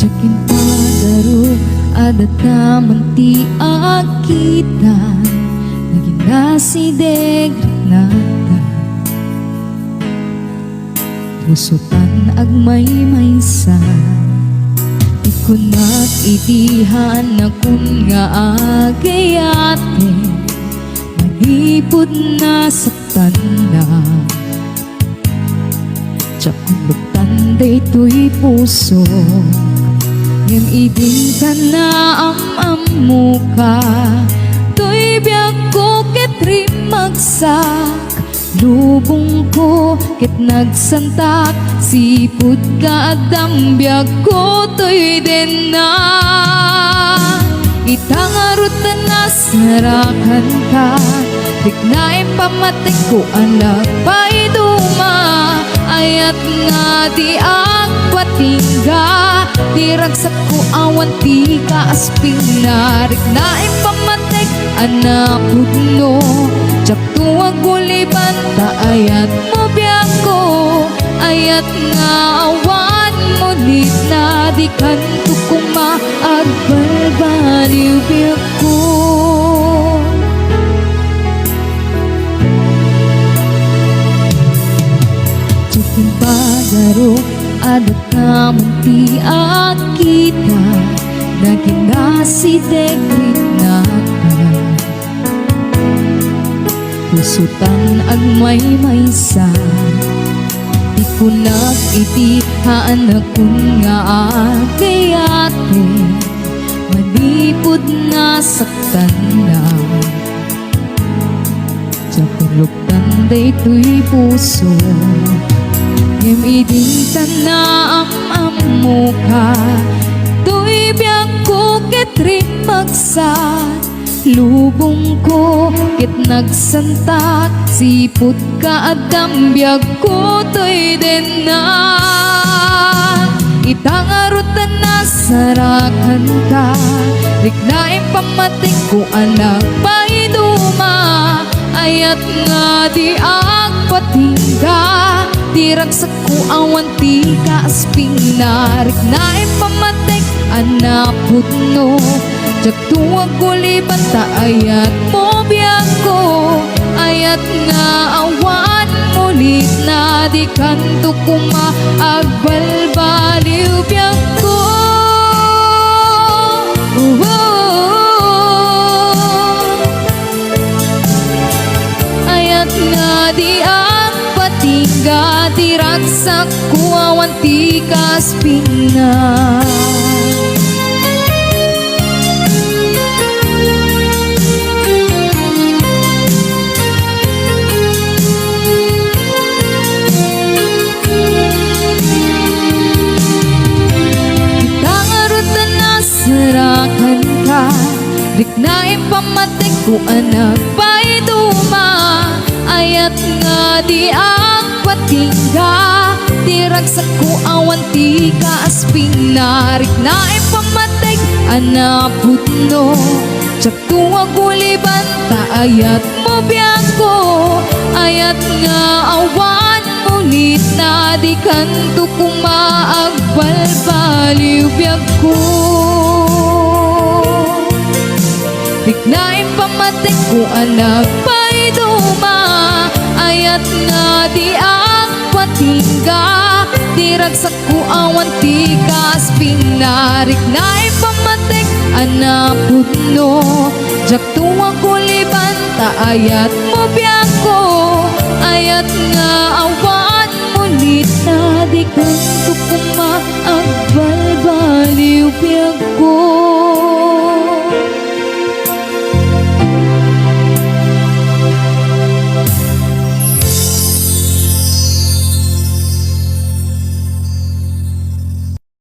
Jakin padaro adat naman ti akita naging nasidegrit nata pusutan agmay-maysa ikunak itihan na kun nga agayate manipod na sa tanda tsakulog tanday to'y puso ngem iding ka na am-amu ka to'y biyak ko ket rimagsak lubong ko ket nagsantak sipud ka agdam biyak ko to'y den na itangarot na sarakan ka bignain pamatik ko anak paiduma ayat nga di agpatingga diragsak ko awan ti kaasping narik nain pamatik anak pudno jak tuwag uliban ta ayat mo biyak ko ayat nga awan mo dit na di kanto kuma agbalbaliw biyak ko Jakin padaro adat naman ti akita naging nasidegrit nata pusutan agmay-maysa di ko nag-itihaan akong nga agayate manipod na saktan na tsakulog tanday to'y puso ngem iding ka na am-amu ka to'y biyak ko ket rimagsak lubong ko ket nagsantak sipud ka agdam biyak ko to'y den na itangarot na sarakan ka riknain pamatik ko anak paiduma ayat nga di agpatingga diragsak ko awan ti kaasping narik nain pamatik anak pudno jak tuwag uliban ta ayat mo biyak ko ayat nga awan mulit na di kanto kuma agbalbaliw biyak ko ayat nga di agpatingga diragsak ko awan ti kaasping na sarakan ka riknain pamatik ko anak paiduma ayat nga di agpatingga diragsak ko awan ti kaasping na riknain pamatik anak pudno jak tuwag uliban ta ayat mo biyak ko ayat nga awan ulit na di kanto kuma agbalbaliw biyak ko riknain pamatik ko anak paiduma ayat nga di agpatingga diragsak ko awan ti kaasping na riknain pamatik anak pudno jak tuwag uliban ta ayat mo biyak ko ayat nga awan mulit na di kanto kuma